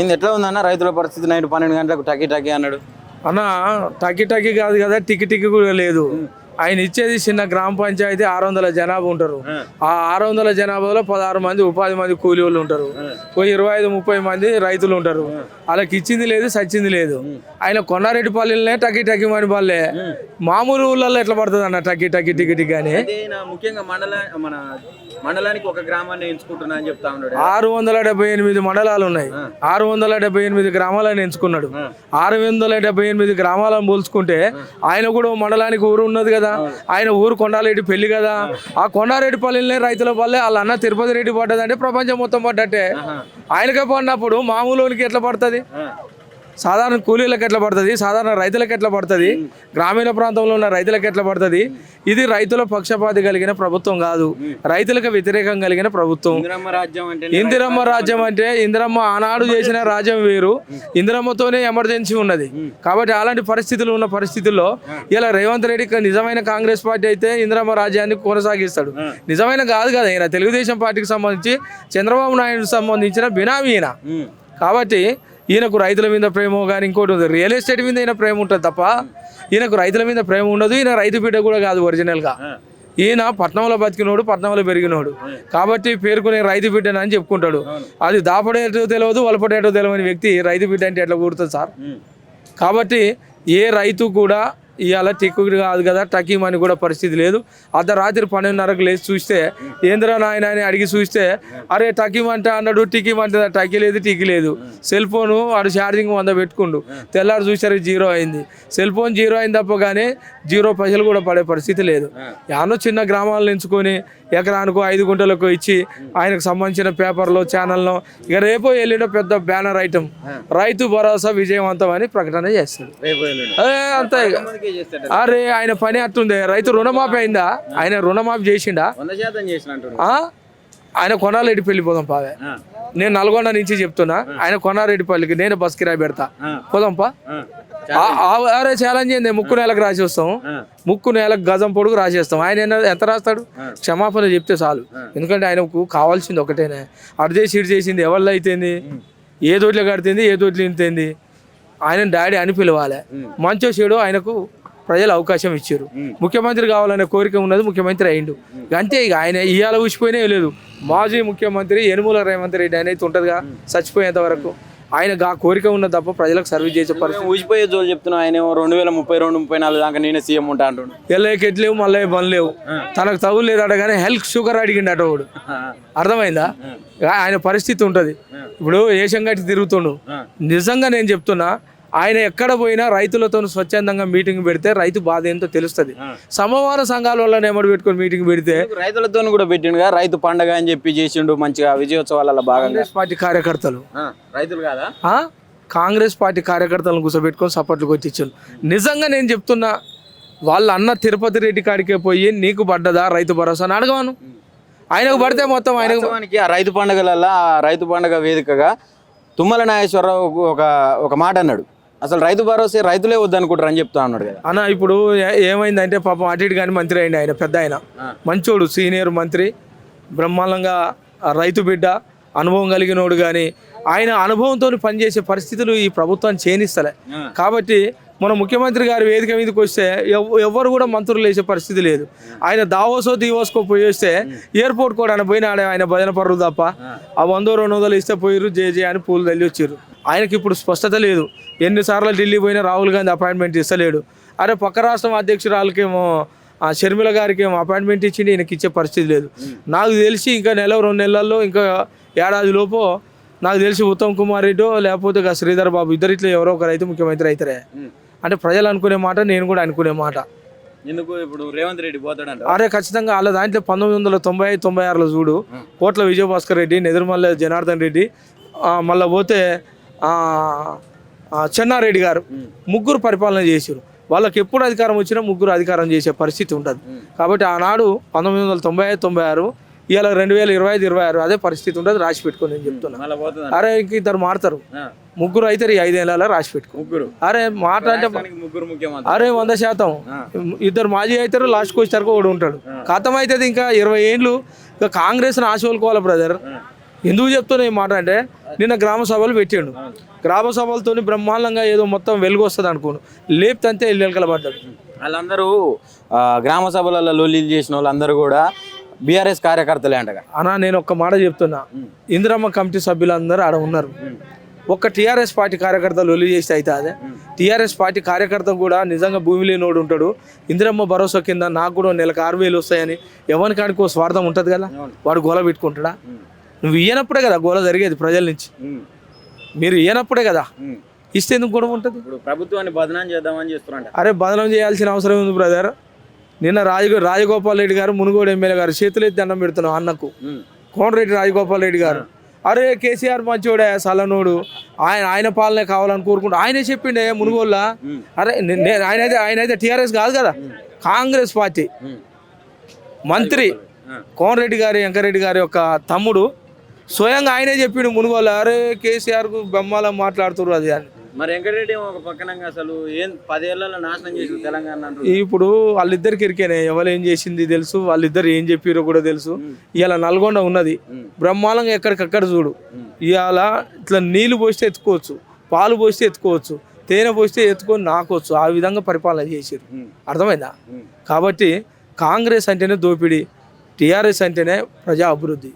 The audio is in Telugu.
ఏంది ఎట్లా ఉందన్న రైతుల పరిస్థితి? నైట్ 12 గంటలకు టకి అన్నాడు అన్న. టకి కాదు కదా, టికి కూడా లేదు. ఆయన ఇచ్చేది చిన్న గ్రామ పంచాయతీ, 600 జనాభా ఉంటారు. ఆ 600 జనాభాలో 16 మంది ఉపాధి మంది కూలీ వాళ్ళు ఉంటారు. 25-30 మంది రైతులు ఉంటారు. వాళ్ళకి ఇచ్చింది లేదు, సచ్చింది లేదు. ఆయన కొండారెడ్డిపల్లినే టకి మని పల్లె. మామూలు ఊళ్ళల్లో ఎట్లా పడుతుంది అన్న టకి టికి కానీ. ముఖ్యంగా మన మండలానికి ఒక గ్రామాన్ని ఎంచుకుంటున్నా అని చెప్తా ఉన్నాడు. 678 మండలాలు ఉన్నాయి. 678 గ్రామాలను ఎంచుకున్నాడు. 678 గ్రామాలను పోల్చుకుంటే ఆయన కూడా మండలానికి ఊరు ఉన్నది కదా. ఆయన ఊరు కొండారెడ్డి పెళ్లి కదా. ఆ కొండారెడ్డిపల్లినే రైతుల పల్లె. వాళ్ళ అన్న తిరుపతి రెడ్డి పడ్డదంటే ప్రపంచం మొత్తం పడ్డట్టే. ఆయనకే పడినప్పుడు మామూలుకి ఎట్లా పడుతుంది? సాధారణ కూలీలకు ఎట్లా పడుతుంది? సాధారణ రైతులకు ఎట్లా పడుతుంది? గ్రామీణ ప్రాంతంలో ఉన్న రైతులకు ఎట్లా పడుతుంది? ఇది రైతుల పక్షపాతి కలిగిన ప్రభుత్వం కాదు, రైతులకు వ్యతిరేకం కలిగిన ప్రభుత్వం. ఇందిరమ్మ రాజ్యం అంటే ఇందిరమ్మ ఆనాడు చేసిన రాజ్యం వేరు. ఇందిరమ్మతోనే ఎమర్జెన్సీ ఉన్నది. కాబట్టి అలాంటి పరిస్థితులు ఉన్న పరిస్థితుల్లో ఇలా రేవంత్ రెడ్డి నిజమైన కాంగ్రెస్ పార్టీ అయితే ఇందిరమ్మ రాజ్యాన్ని కొనసాగిస్తాడు. నిజమైన కాదు కదా, ఈయన తెలుగుదేశం పార్టీకి సంబంధించి చంద్రబాబు నాయుడు సంబంధించిన బినామీ ఈయన. కాబట్టి ఈయనకు రైతుల మీద ప్రేమ కానీ ఇంకోటి ఉంది, రియల్ ఎస్టేట్ మీద ఈయన ప్రేమ ఉంటుంది తప్ప ఈయనకు రైతుల మీద ప్రేమ ఉండదు. ఈయన రైతు బిడ్డ కూడా కాదు ఒరిజినల్గా. ఈయన పట్నంలో బతికినోడు, పట్నంలో పెరిగినోడు. కాబట్టి పేరుకునే రైతు బిడ్డని అని చెప్పుకుంటాడు. అది దాపడేటో తెలియదు, వలపడేటో తెలియని వ్యక్తి రైతు బిడ్డ అంటే ఎట్లా కూడుతుంది సార్? కాబట్టి ఏ రైతు కూడా ఇవాళ టిక్కు కాదు కదా, టకీమని కూడా పరిస్థితి లేదు. అర్ధరాత్రి 12:30కు లేచి చూస్తే ఏంద్రా నాయన అని అడిగి చూస్తే అరే టకీమంటే అన్నాడు, టికీమంటే టకీ లేదు, టికీ లేదు. సెల్ ఫోను వాడు ఛార్జింగ్ 100 పెట్టుకుండు. తెల్లారు చూసారు 0 అయింది. సెల్ ఫోన్ 0 అయింది తప్ప కానీ 0 పైసలు కూడా పడే పరిస్థితి లేదు. యానో చిన్న గ్రామాలను ఎంచుకొని ఎకరానికి 5 గుంటలకు ఇచ్చి ఆయనకు సంబంధించిన పేపర్లో ఛానల్లో ఇక రేపో ఎల్లుండో పెద్ద బ్యానర్ ఐటమ్ రైతు భరోసా విజయవంతం అని ప్రకటన చేస్తాడు. అంతే. అరే ఆయన పని అట్టుంది. రైతు రుణమాఫీ అయిందా? ఆయన రుణమాఫీ చేసిండా? ఆయన కొనారెడ్డి పెళ్లి పోదాం పావే. నేను నల్గొండ నుంచి చెప్తున్నా, ఆయన కొనారెడ్డిపల్లికి నేను బస్ కిరాయి పెడతా, పోదాంపా. అరే ఛాలెంజ్ ఏంది? ముక్కు నేలకు రాసి వస్తాం, ముక్కు నేలకు గజం పొడుగు రాసేస్తాం. ఆయన ఎంత రాస్తాడు? క్షమాపణ చెప్తే చాలు. ఎందుకంటే ఆయనకు కావాల్సింది ఒకటేనే. అటు చేసి ఇటు చేసింది ఎవరిలో అయితేంది, ఏ దోట్లో కడితేంది, ఏ దోట్లో ఇంతేంది. ఆయన డాడీ అని పిలవాలి. మంచో చెడు ఆయనకు ప్రజలు అవకాశం ఇచ్చారు. ముఖ్యమంత్రి కావాలనే కోరిక ఉన్నది, ముఖ్యమంత్రి అయిండు అంతే. ఇక ఆయన ఇవాళ ఊసిపోయినా లేదు. మాజీ ముఖ్యమంత్రి యనుమల రేవంత్ రెడ్డి అనేది ఉంటుందిగా చచ్చిపోయేంత వరకు. ఆయన ఆ కోరిక ఉన్నది తప్ప ప్రజలకు సర్వీస్ చేసే పరిస్థితి. ఊసిపోయే జోలు చెప్తున్నా. ఆయన 2032-34 దాకా నేనే సీఎం ఉంటా అంటుండు. ఎట్లేవు మళ్ళీ పని లేవు, తనకు తగులు లేదట కానీ హెల్త్ షుగర్ అడిగిండట వాడు. అర్థమైందా? ఆయన పరిస్థితి ఉంటుంది. ఇప్పుడు ఏషం గట్టి తిరుగుతుండు. నిజంగా నేను చెప్తున్నా, ఆయన ఎక్కడ పోయినా రైతులతో స్వచ్ఛందంగా మీటింగ్ పెడితే రైతు బాధ ఏంటో తెలుస్తుంది. సమవార సంఘాల వల్ల నెమరు పెట్టుకొని మీటింగ్ పెడితే రైతులతో కూడా పెట్టిండుగా రైతు పండుగ అని చెప్పి చేసిండు మంచిగా విజయోత్సవాలలో భాగంగా. కాంగ్రెస్ పార్టీ కార్యకర్తలు రైతులు కాదా? కాంగ్రెస్ పార్టీ కార్యకర్తలను కూర్చోబెట్టుకొని సపోర్ట్లు కొట్టించారు. నిజంగా నేను చెప్తున్నా, వాళ్ళ అన్న తిరుపతి రెడ్డి కాడికే పోయి నీకు పడ్డదా రైతు భరోసా అని అడగవాను. ఆయనకు పడితే మొత్తం ఆయనకు ఆ రైతు పండుగలలో రైతు పండుగ వేదికగా తుమ్మల నాగేశ్వరరావు ఒక మాట అన్నాడు, అసలు రైతు భరోసా రైతులే వద్దనుకుంటారు అని చెప్తా ఉన్నాడు కదా అన్న. ఇప్పుడు ఏమైందంటే పాపం అటు ఇటు కానీ మంత్రి అయింది. ఆయన పెద్ద ఆయన మంచోడు, సీనియర్ మంత్రి, బ్రహ్మాండంగా రైతు బిడ్డ, అనుభవం కలిగినోడు. కానీ ఆయన అనుభవంతో పనిచేసే పరిస్థితులు ఈ ప్రభుత్వం చేనిస్తలే. కాబట్టి మన ముఖ్యమంత్రి గారు వేదిక మీదకి వస్తే ఎవరు కూడా మంత్రులు వేసే పరిస్థితి లేదు. ఆయన దావోసో దీవోస్కో పోయి వస్తే ఎయిర్పోర్ట్ కూడా ఆయన పోయినాడే ఆయన భజన పర్రు తప్ప. ఆ 100-200 ఇస్తే పోయిరు జే అని పూలు తల్లి వచ్చారు. ఆయనకి ఇప్పుడు స్పష్టత లేదు. ఎన్నిసార్లు ఢిల్లీ పోయినా రాహుల్ గాంధీ అపాయింట్మెంట్ ఇస్తలేడు. అరే పక్క రాష్ట్రం అధ్యక్షురాలకేమో షర్మిల గారికి ఏమో అపాయింట్మెంట్ ఇచ్చింది, ఈయనకి ఇచ్చే పరిస్థితి లేదు. నాకు తెలిసి ఇంకా 1-2 నెలల్లో ఇంకా ఏడాది లోపు నాకు తెలిసి ఉత్తమ్ కుమార్ రెడ్డి లేకపోతే శ్రీధర్ బాబు ఇద్దరిట్లో ఎవరో ఒకరు అయితే ముఖ్యమంత్రి అవుతారే. అంటే ప్రజలు అనుకునే మాట, నేను కూడా అనుకునే మాట. ఎందుకు ఇప్పుడు రేవంత్ రెడ్డి పోతాడంట? అరే ఖచ్చితంగా. వాళ్ళ దాంట్లో 1995-96లో చూడు, కోట్ల విజయభాస్కర్ రెడ్డి, నెదురుమల్ల జనార్దన్ రెడ్డి, మళ్ళీ పోతే చెన్నారెడ్డి గారు, ముగ్గురు పరిపాలన చేశారు. వాళ్ళకి ఎప్పుడు అధికారం వచ్చినా ముగ్గురు అధికారం చేసే పరిస్థితి ఉంటుంది. కాబట్టి ఆనాడు 1995-96, ఇవాళ 2025-26 అదే పరిస్థితి ఉంటుంది. రాసి పెట్టుకొని నేను చెప్తున్నా. అరే ఇంక ఇద్దరు మారుతారు, ముగ్గురు అయితే 5 ఏళ్ళ రాసి పెట్టుకో. అరే మాట అంటే అరే 100%. ఇద్దరు మాజీ అవుతారు, లాస్ట్కి వచ్చేసరికి ఒకడు ఉంటాడు. ఖతం అవుతుంది. ఇంకా 20 ఏళ్ళు ఇక కాంగ్రెస్ని ఆశోలుకోవాలి బ్రదర్. ఎందుకు చెప్తున్నా ఈ మాట అంటే నిన్న గ్రామ సభలు పెట్టాడు. గ్రామ సభలతో బ్రహ్మాండంగా ఏదో మొత్తం వెలుగు వస్తుంది అనుకోను, లేపితే అంతే ఎల్లెలకల పడ్డాడు. వాళ్ళందరూ గ్రామ సభలలో లొల్లీలు చేసిన వాళ్ళందరూ కూడా బీఆర్ఎస్ కార్యకర్తలే అంటగా. అన్నా నేను ఒక్క మాట చెప్తున్నా, ఇందిరమ్మ కమిటీ సభ్యులందరూ ఆడ ఉన్నారు. ఒక్క టీఆర్ఎస్ పార్టీ కార్యకర్తలు లొల్లి చేస్తే అయితే అదే టీఆర్ఎస్ పార్టీ కార్యకర్త కూడా నిజంగా భూమి లేనోడు ఉంటాడు. ఇందిరమ్మ భరోసా కింద నాకు కూడా నెలకు 6,000 వస్తాయని ఎవరి కాడికి స్వార్థం ఉంటుంది కదా, వాడు గోల పెట్టుకుంటాడా? నువ్వు ఇయ్యనప్పుడే కదా గోల జరిగేది ప్రజల నుంచి. మీరు ఇయ్యనప్పుడే కదా ఇస్తే ఎందుకు గొడవ ఉంటుంది? ఇప్పుడు ప్రభుత్వాన్ని బదనాం చేద్దామని చేస్తున్నారంట. అరే బదనం చేయాల్సిన అవసరం ఉంది బ్రదర్. నిన్న రాజగోపాల్ రెడ్డి గారు మునుగోడు ఎమ్మెల్యే గారు చేతులు ఎత్తి దండం పెడుతున్నాం అన్నకు. కోమటిరెడ్డి రాజగోపాల్ రెడ్డి గారు అరే కేసీఆర్ మంచోడే సలనోడు, ఆయన పాలనే కావాలని కోరుకుంటూ ఆయనే చెప్పిండే మునుగోళ్ళ. అరే ఆయనైతే టీఆర్ఎస్ కాదు కదా, కాంగ్రెస్ పార్టీ మంత్రి కోమటిరెడ్డి గారి వెంకరెడ్డి గారి యొక్క తమ్ముడు స్వయంగా ఆయనే చెప్పిండు మునుగోళ్ళ, అరే కేసీఆర్కు బొమ్మలా మాట్లాడుతున్నారు అది అని. మరి వెంకటరెడ్డి ఒక పక్కన అసలు 10 ఏళ్లలో నాశనం చేసి తెలంగాణ. ఇప్పుడు వాళ్ళిద్దరికి ఇరికేనే, ఎవరు ఏం చేసింది తెలుసు, వాళ్ళిద్దరు ఏం చెప్పారో కూడా తెలుసు. ఇవాళ నల్గొండ ఉన్నది బ్రహ్మాండంగా ఎక్కడికక్కడ చూడు. ఇవాళ ఇట్లా నీళ్లు పోస్తే ఎత్తుకోవచ్చు, పాలు పోస్తే ఎత్తుకోవచ్చు, తేనె పోస్తే ఎత్తుకొని నాకోవచ్చు, ఆ విధంగా పరిపాలన చేసారు. అర్థమైందా? కాబట్టి కాంగ్రెస్ అంటేనే దోపిడీ, టీఆర్ఎస్ అంటేనే ప్రజా అభివృద్ధి.